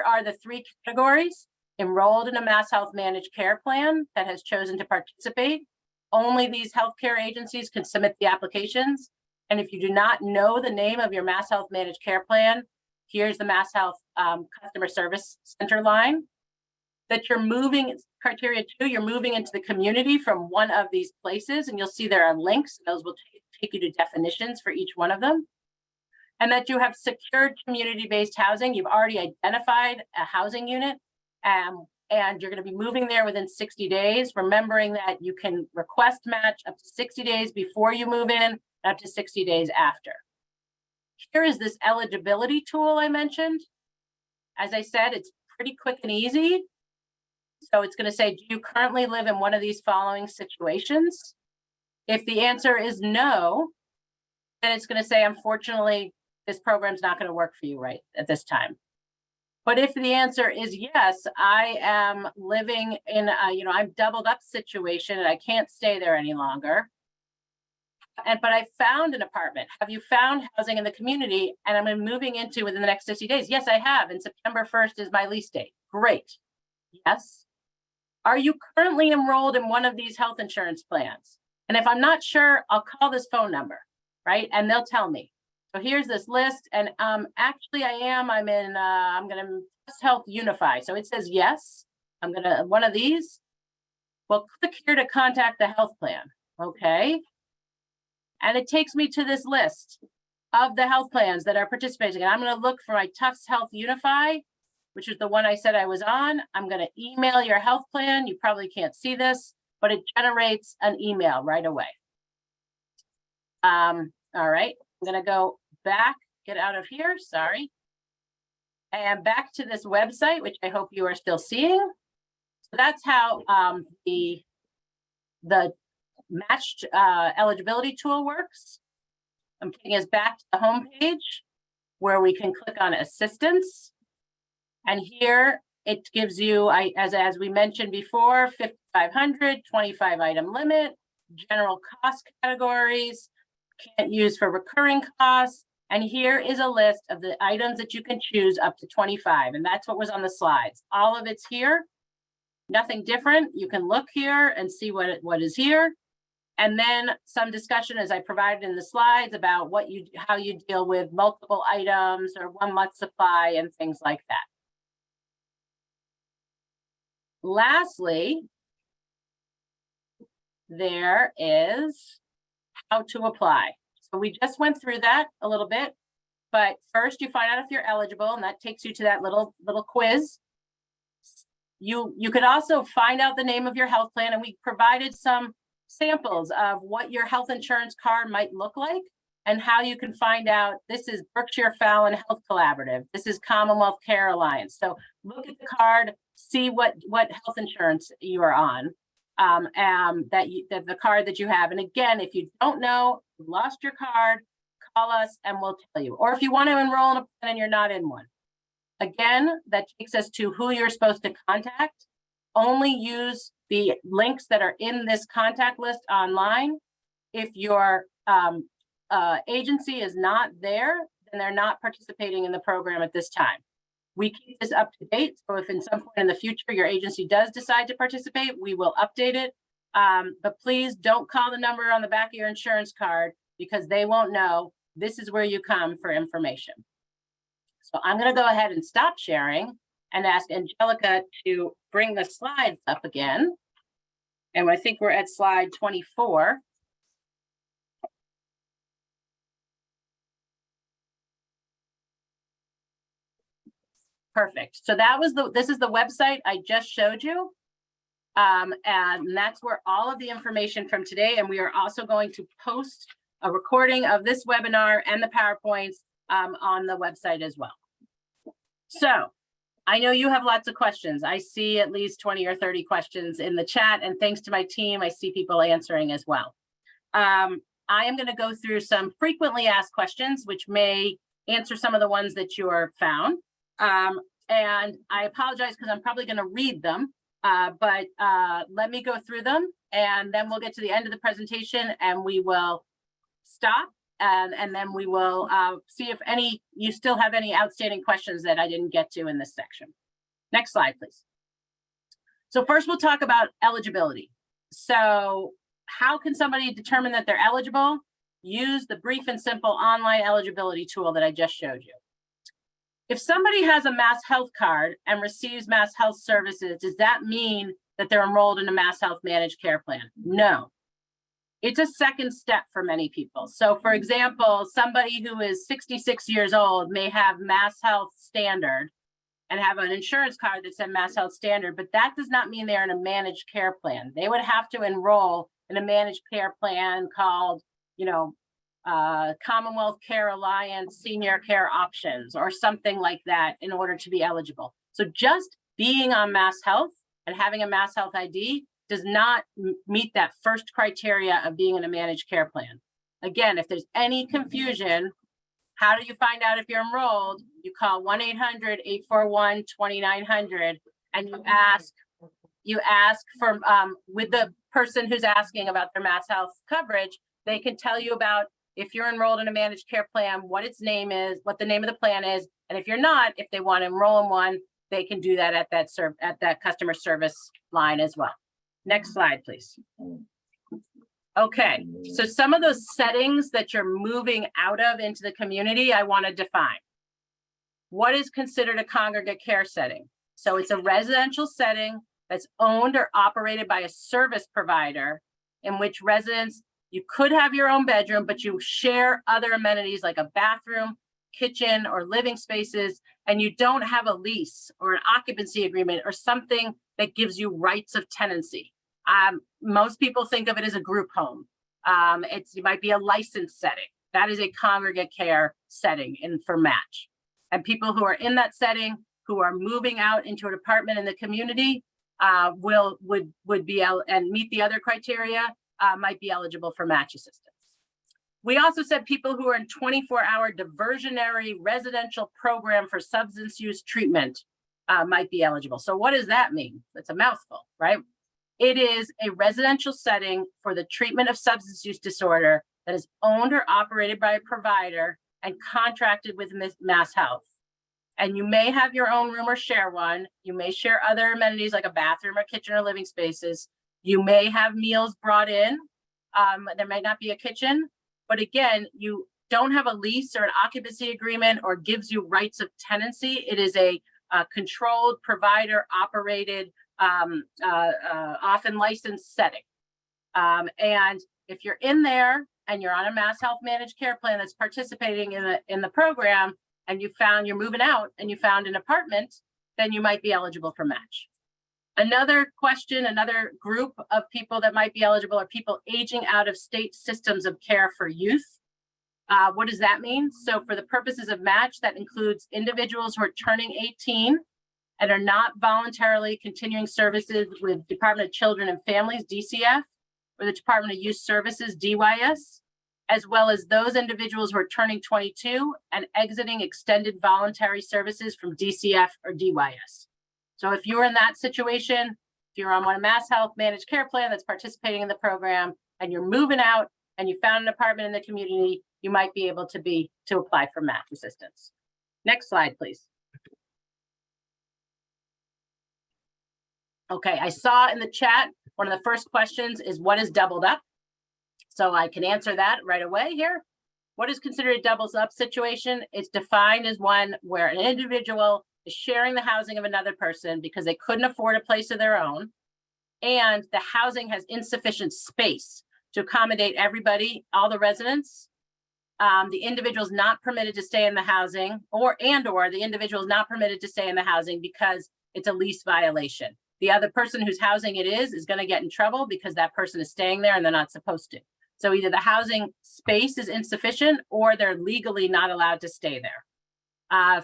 are the three categories: enrolled in a MassHealth managed care plan that has chosen to participate. Only these healthcare agencies can submit the applications. And if you do not know the name of your MassHealth managed care plan, here's the MassHealth customer service center line. That you're moving, criteria 2, you're moving into the community from one of these places, and you'll see there are links. Those will take you to definitions for each one of them. and that you have secured community-based housing. You've already identified a housing unit, and you're going to be moving there within 60 days, remembering that you can request match up to 60 days before you move in, and up to 60 days after. Here is this eligibility tool I mentioned. As I said, it's pretty quick and easy. So it's going to say, do you currently live in one of these following situations? If the answer is no, then it's going to say, unfortunately, this program's not going to work for you right at this time. But if the answer is yes, I am living in a, I'm doubled up situation and I can't stay there any longer. But I found an apartment. Have you found housing in the community? And I'm moving into within the next 60 days. Yes, I have. And September 1st is my lease date. Great. Yes. Are you currently enrolled in one of these health insurance plans? And if I'm not sure, I'll call this phone number, right? And they'll tell me. So here's this list. And actually I am, I'm going to MassHealth Unify. So it says, yes, I'm going to, one of these. Well, click here to contact the health plan. Okay. And it takes me to this list of the health plans that are participating. And I'm going to look for my Tufts Health Unify, which is the one I said I was on. I'm going to email your health plan. You probably can't see this, but it generates an email right away. All right, I'm going to go back, get out of here, sorry. And back to this website, which I hope you are still seeing. So that's how the matched eligibility tool works. I'm taking us back to the home page where we can click on assistance. And here it gives you, as we mentioned before, 5,500, 25 item limit, general cost categories, can't use for recurring costs. And here is a list of the items that you can choose up to 25. And that's what was on the slides. All of it's here, nothing different. You can look here and see what is here. And then some discussion, as I provided in the slides, about how you deal with multiple items or 1 month supply and things like that. Lastly, there is how to apply. So we just went through that a little bit, but first you find out if you're eligible, and that takes you to that little quiz. You could also find out the name of your health plan, and we provided some samples of what your health insurance card might look like and how you can find out. This is Berkshire Fallon Health Collaborative. This is Commonwealth Care Alliance. So look at the card, see what health insurance you are on, that the card that you have. And again, if you don't know, you lost your card, call us and we'll tell you. Or if you want to enroll in a plan and you're not in one. Again, that takes us to who you're supposed to contact. Only use the links that are in this contact list online. If your agency is not there, then they're not participating in the program at this time. We keep this up to date. So if in some point in the future your agency does decide to participate, we will update it. But please don't call the number on the back of your insurance card because they won't know. This is where you come for information. So I'm going to go ahead and stop sharing and ask Angelica to bring the slides up again. And I think we're at slide 24. Perfect. So this is the website I just showed you. And that's where all of the information from today, and we are also going to post a recording of this webinar and the PowerPoints on the website as well. So I know you have lots of questions. I see at least 20 or 30 questions in the chat, and thanks to my team, I see people answering as well. I am going to go through some frequently asked questions, which may answer some of the ones that you are found. And I apologize because I'm probably going to read them, but let me go through them, and then we'll get to the end of the presentation and we will stop. And then we will see if you still have any outstanding questions that I didn't get to in this section. Next slide, please. So first we'll talk about eligibility. So how can somebody determine that they're eligible? Use the brief and simple online eligibility tool that I just showed you. If somebody has a MassHealth card and receives MassHealth services, does that mean that they're enrolled in a MassHealth managed care plan? No. It's a second step for many people. So for example, somebody who is 66 years old may have MassHealth Standard and have an insurance card that said MassHealth Standard, but that does not mean they're in a managed care plan. They would have to enroll in a managed care plan called, Commonwealth Care Alliance Senior Care Options or something like that in order to be eligible. So just being on MassHealth and having a MassHealth ID does not meet that first criteria of being in a managed care plan. Again, if there's any confusion, how do you find out if you're enrolled? You call 1-800-841-2900 and you ask for, with the person who's asking about their MassHealth coverage, they can tell you about if you're enrolled in a managed care plan, what its name is, what the name of the plan is. And if you're not, if they want to enroll in one, they can do that at that customer service line as well. Next slide, please. Okay, so some of those settings that you're moving out of into the community, I want to define. What is considered a congregate care setting? So it's a residential setting that's owned or operated by a service provider in which residents, you could have your own bedroom, but you share other amenities like a bathroom, kitchen, or living spaces, and you don't have a lease or an occupancy agreement or something that gives you rights of tenancy. Most people think of it as a group home. It might be a licensed setting. That is a congregate care setting for Match. And people who are in that setting, who are moving out into an apartment in the community, would be and meet the other criteria, might be eligible for Match assistance. We also said people who are in 24-hour diversionary residential program for substance use treatment might be eligible. So what does that mean? It's a mouthful, right? It is a residential setting for the treatment of substance use disorder that is owned or operated by a provider and contracted with MassHealth. And you may have your own room or share one. You may share other amenities like a bathroom or kitchen or living spaces. You may have meals brought in. There might not be a kitchen, but again, you don't have a lease or an occupancy agreement or gives you rights of tenancy. It is a controlled provider operated, often licensed setting. And if you're in there and you're on a MassHealth managed care plan that's participating in the program, and you're moving out and you found an apartment, then you might be eligible for Match. Another question, another group of people that might be eligible are people aging out of state systems of care for youth. What does that mean? So for the purposes of Match, that includes individuals who are turning 18 and are not voluntarily continuing services with Department of Children and Families, DCF, or the Department of Youth Services, DYS, as well as those individuals who are turning 22 and exiting extended voluntary services from DCF or DYS. So if you're in that situation, if you're on one of MassHealth managed care plan that's participating in the program and you're moving out and you found an apartment in the community, you might be able to apply for Match assistance. Next slide, please. Okay, I saw in the chat, one of the first questions is what is doubled up? So I can answer that right away here. What is considered a doubles up situation? It's defined as one where an individual is sharing the housing of another person because they couldn't afford a place of their own, and the housing has insufficient space to accommodate everybody, all the residents. The individual is not permitted to stay in the housing, or the individual is not permitted to stay in the housing because it's a lease violation. The other person whose housing it is going to get in trouble because that person is staying there and they're not supposed to. So either the housing space is insufficient or they're legally not allowed to stay there.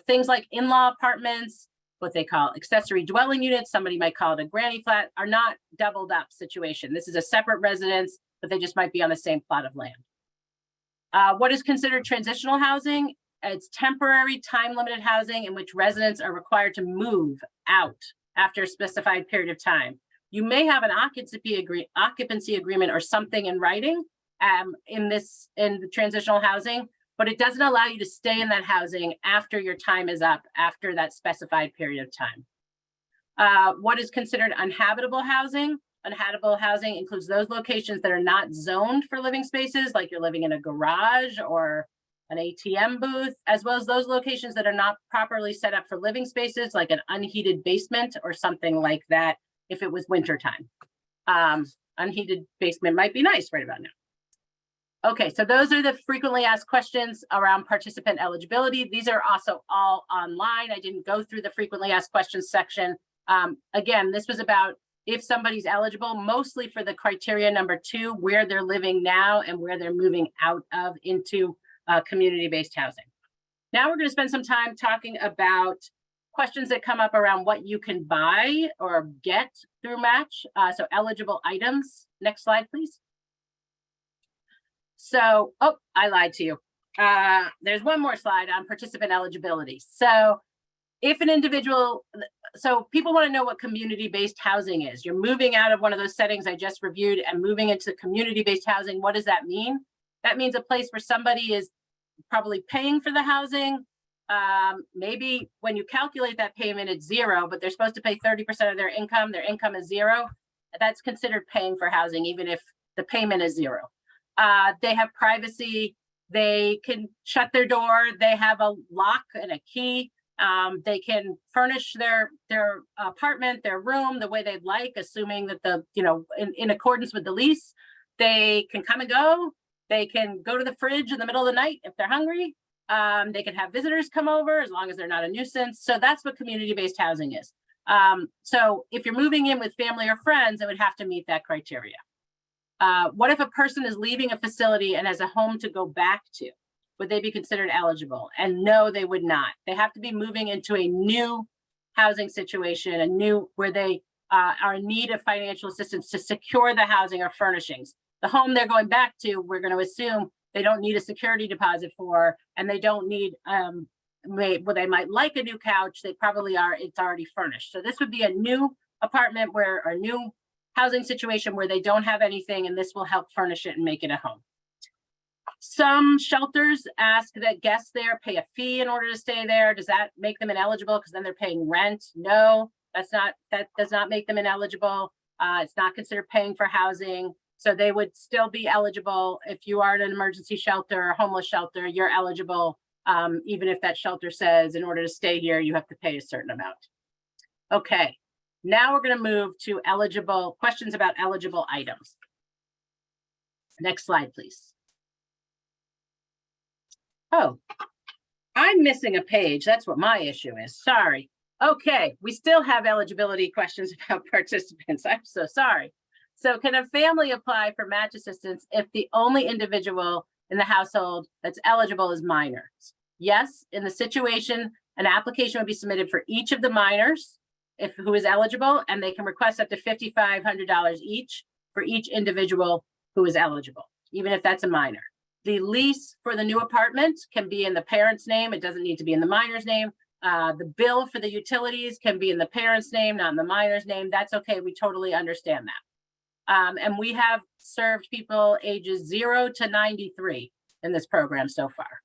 Things like in-law apartments, what they call accessory dwelling units, somebody might call it a granny flat, are not doubled up situation. This is a separate residence, but they just might be on the same plot of land. What is considered transitional housing? It's temporary time-limited housing in which residents are required to move out after a specified period of time. You may have an occupancy agreement or something in writing in the transitional housing, but it doesn't allow you to stay in that housing after your time is up, after that specified period of time. What is considered uninhabitable housing? Uninhabitable housing includes those locations that are not zoned for living spaces, like you're living in a garage or an ATM booth, as well as those locations that are not properly set up for living spaces, like an unheated basement or something like that, if it was wintertime. Unheated basement might be nice right about now. Okay, so those are the frequently asked questions around participant eligibility. These are also all online. I didn't go through the frequently asked questions section. Again, this was about if somebody's eligible, mostly for the criteria number 2, where they're living now and where they're moving out of into community-based housing. Now we're going to spend some time talking about questions that come up around what you can buy or get through Match. So eligible items. Next slide, please. So, oh, I lied to you. There's one more slide on participant eligibility. So if an individual, so people want to know what community-based housing is. You're moving out of one of those settings I just reviewed and moving into community-based housing. What does that mean? That means a place where somebody is probably paying for the housing. Maybe when you calculate that payment, it's 0, but they're supposed to pay 30% of their income is 0. That's considered paying for housing, even if the payment is 0. They have privacy. They can shut their door. They have a lock and a key. They can furnish their apartment, their room the way they'd like, assuming that in accordance with the lease. They can come and go. They can go to the fridge in the middle of the night if they're hungry. They can have visitors come over as long as they're not a nuisance. So that's what community-based housing is. So if you're moving in with family or friends, it would have to meet that criteria. What if a person is leaving a facility and has a home to go back to? Would they be considered eligible? And no, they would not. They have to be moving into a new housing situation, where they are in need of financial assistance to secure the housing or furnishings. The home they're going back to, we're going to assume they don't need a security deposit for, and they don't need, they might like a new couch. They probably are, it's already furnished. So this would be a new apartment or a new housing situation where they don't have anything, and this will help furnish it and make it a home. Some shelters ask that guests there pay a fee in order to stay there. Does that make them ineligible because then they're paying rent? No, that does not make them ineligible. It's not considered paying for housing. So they would still be eligible. If you are at an emergency shelter or homeless shelter, you're eligible, even if that shelter says in order to stay here, you have to pay a certain amount. Okay, now we're going to move to questions about eligible items. Next slide, please. Oh, I'm missing a page. That's what my issue is. Sorry. Okay, we still have eligibility questions about participants. I'm so sorry. So can a family apply for match assistance if the only individual in the household that's eligible is minors? Yes, in the situation, an application would be submitted for each of the minors who is eligible, and they can request up to $5,500 each for each individual who is eligible, even if that's a minor. The lease for the new apartment can be in the parent's name. It doesn't need to be in the minor's name. The bill for the utilities can be in the parent's name, not in the minor's name. That's okay. We totally understand that. And we have served people ages 0 to 93 in this program so far.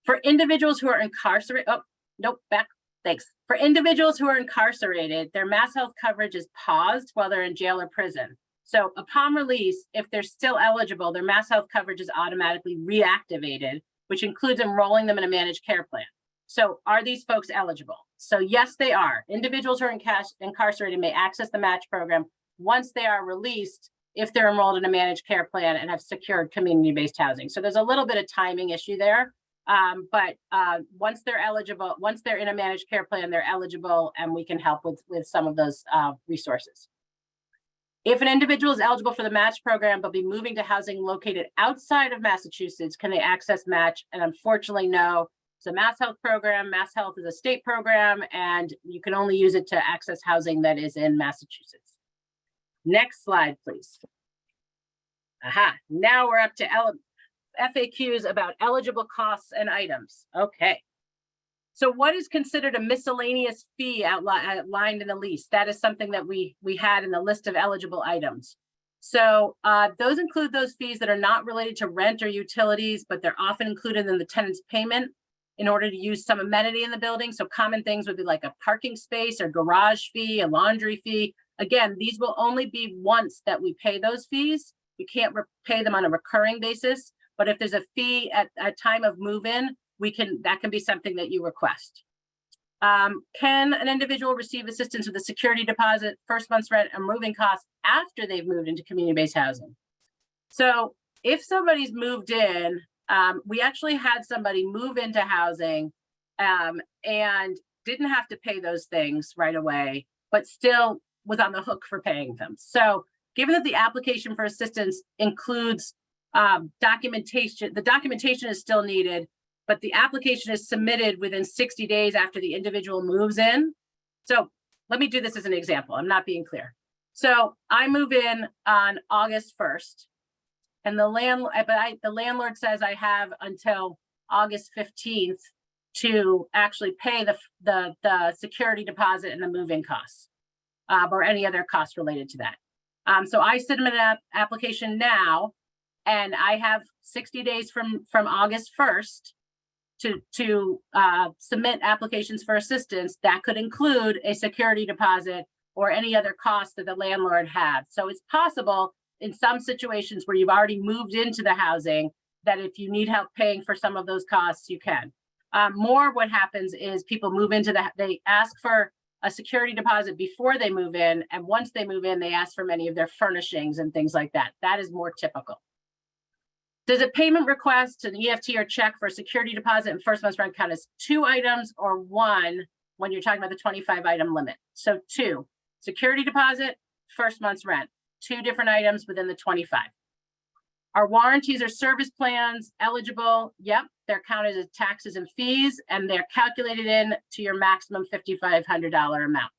For individuals who are incarcerated, thanks. For individuals who are incarcerated, their MassHealth coverage is paused while they're in jail or prison. So upon release, if they're still eligible, their MassHealth coverage is automatically reactivated, which includes enrolling them in a managed care plan. So are these folks eligible? So yes, they are. Individuals who are incarcerated may access the match program once they are released if they're enrolled in a managed care plan and have secured community-based housing. So there's a little bit of timing issue there. But once they're eligible, once they're in a managed care plan, they're eligible, and we can help with some of those resources. If an individual is eligible for the match program but be moving to housing located outside of Massachusetts, can they access match? And unfortunately, no. It's a MassHealth program. MassHealth is a state program, and you can only use it to access housing that is in Massachusetts. Next slide, please. Aha, now we're up to FAQs about eligible costs and items. So what is considered a miscellaneous fee outlined in the lease? That is something that we had in the list of eligible items. So those include those fees that are not related to rent or utilities, but they're often included in the tenant's payment in order to use some amenity in the building. So common things would be like a parking space or garage fee, a laundry fee. Again, these will only be once that we pay those fees. We can't pay them on a recurring basis, but if there's a fee at a time of move-in, that can be something that you request. Can an individual receive assistance with a security deposit, first month's rent, and moving costs after they've moved into community-based housing? So if somebody's moved in, we actually had somebody move into housing and didn't have to pay those things right away, but still was on the hook for paying them. So given that the application for assistance includes documentation, the documentation is still needed, but the application is submitted within 60 days after the individual moves in. So let me do this as an example. I'm not being clear. So I move in on August 1st, and the landlord says I have until August 15th to actually pay the security deposit and the move-in costs, or any other costs related to that. So I submit an application now, and I have 60 days from August 1st to submit applications for assistance that could include a security deposit or any other costs that the landlord had. So it's possible in some situations where you've already moved into the housing that if you need help paying for some of those costs, you can. More what happens is people move into they ask for a security deposit before they move in, and once they move in, they ask for many of their furnishings and things like that. That is more typical. Does a payment request, an EFT or check for a security deposit and first month's rent count as 2 items or 1 when you're talking about the 25 item limit? So 2, security deposit, first month's rent, 2 different items within the 25. Are warranties or service plans eligible? Yep, they're counted as taxes and fees, and they're calculated in to your maximum $5,500 amount.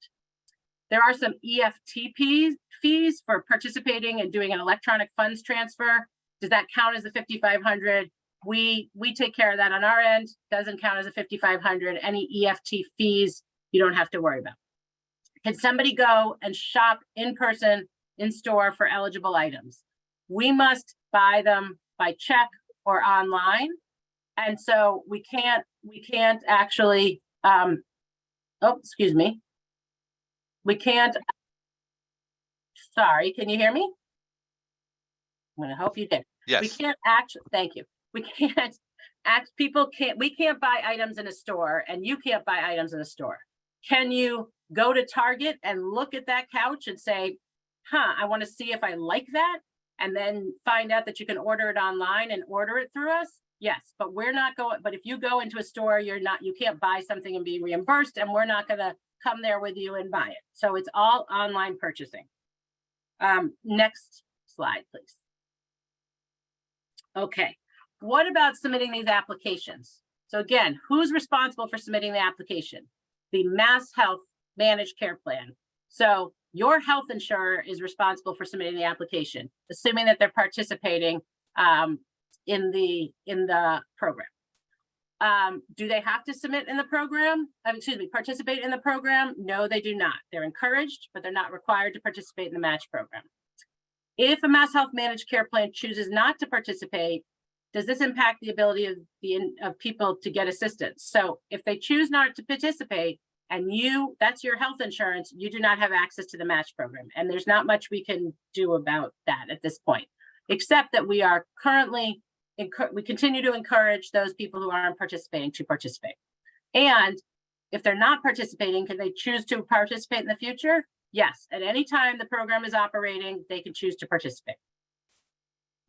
There are some EFT fees for participating and doing an electronic funds transfer. Does that count as the $5,500? We take care of that on our end. Doesn't count as a $5,500. Any EFT fees you don't have to worry about. Can somebody go and shop in person in store for eligible items? We must buy them by check or online, and so we can't actually. Excuse me. We can't. Sorry, can you hear me? I'm gonna hope you did. Yes. We can't actually. Thank you. We can't people can't. We can't buy items in a store, and you can't buy items in a store. Can you go to Target and look at that couch and say, "Huh, I want to see if I like that," and then find out that you can order it online and order it through us? Yes, but we're not going. But if you go into a store, you can't buy something and be reimbursed, and we're not going to come there with you and buy it. So it's all online purchasing. Next slide, please. Okay, what about submitting these applications? So again, who's responsible for submitting the application? The MassHealth Managed Care Plan. So your health insurer is responsible for submitting the application, assuming that they're participating in the program. Do they have to submit in the program? Participate in the program? No, they do not. They're encouraged, but they're not required to participate in the match program. If a MassHealth Managed Care Plan chooses not to participate, does this impact the ability of people to get assistance? So if they choose not to participate and that's your health insurance, you do not have access to the match program. And there's not much we can do about that at this point, except that we are currently, we continue to encourage those people who aren't participating to participate. And if they're not participating, can they choose to participate in the future? Yes, at any time the program is operating, they can choose to participate.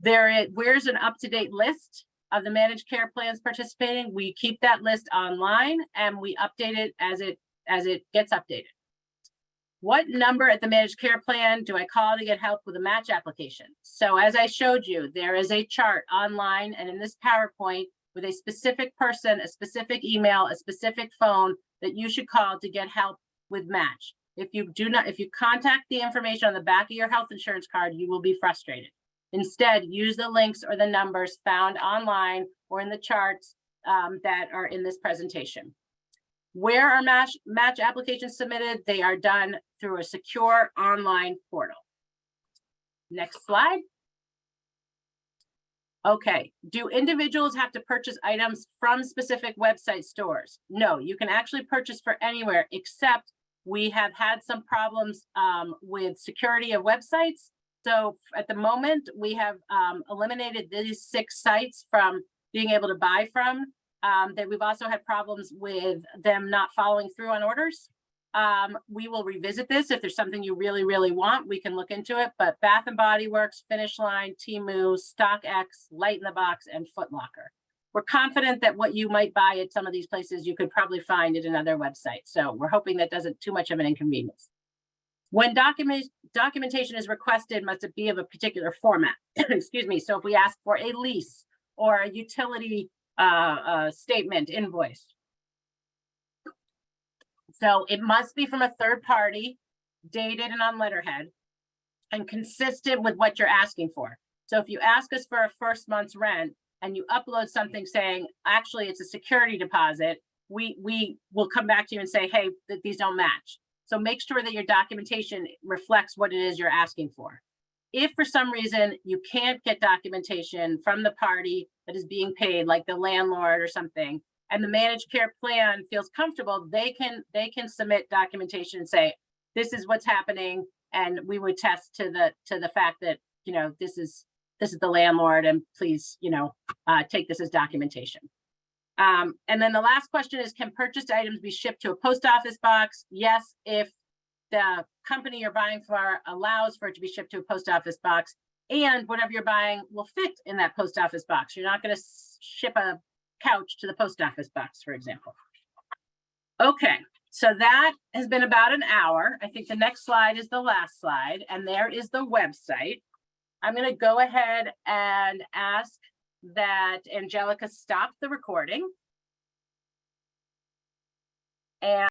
Where's an up-to-date list of the managed care plans participating? We keep that list online and we update it as it gets updated. What number at the managed care plan do I call to get help with a match application? So as I showed you, there is a chart online and in this PowerPoint with a specific person, a specific email, a specific phone that you should call to get help with match. If you contact the information on the back of your health insurance card, you will be frustrated. Instead, use the links or the numbers found online or in the charts that are in this presentation. Where are match applications submitted? They are done through a secure online portal. Next slide. Okay, do individuals have to purchase items from specific website stores? No, you can actually purchase for anywhere, except we have had some problems with security of websites. So at the moment, we have eliminated these 6 sites from being able to buy from. That we've also had problems with them not following through on orders. We will revisit this. If there's something you really, really want, we can look into it. But Bath and Body Works, Finish Line, Temu, StockX, Light in the Box, and Foot Locker. We're confident that what you might buy at some of these places, you could probably find at another website. So we're hoping that doesn't too much of an inconvenience. When documentation is requested, must it be of a particular format? Excuse me. So if we ask for a lease or a utility statement, invoice. So it must be from a third party, dated and on letterhead, and consistent with what you're asking for. So if you ask us for a first month's rent and you upload something saying, actually, it's a security deposit, we will come back to you and say, hey, these don't match. So make sure that your documentation reflects what it is you're asking for. If for some reason you can't get documentation from the party that is being paid, like the landlord or something, and the managed care plan feels comfortable, they can submit documentation and say, this is what's happening, and we would test to the fact that, you know, this is the landlord, and please, you know, take this as documentation. And then the last question is, can purchased items be shipped to a post office box? Yes, if the company you're buying for allows for it to be shipped to a post office box, and whatever you're buying will fit in that post office box. You're not going to ship a couch to the post office box, for example. Okay, so that has been about an hour. I think the next slide is the last slide, and there is the website. I'm going to go ahead and ask that Angelica stop the recording. And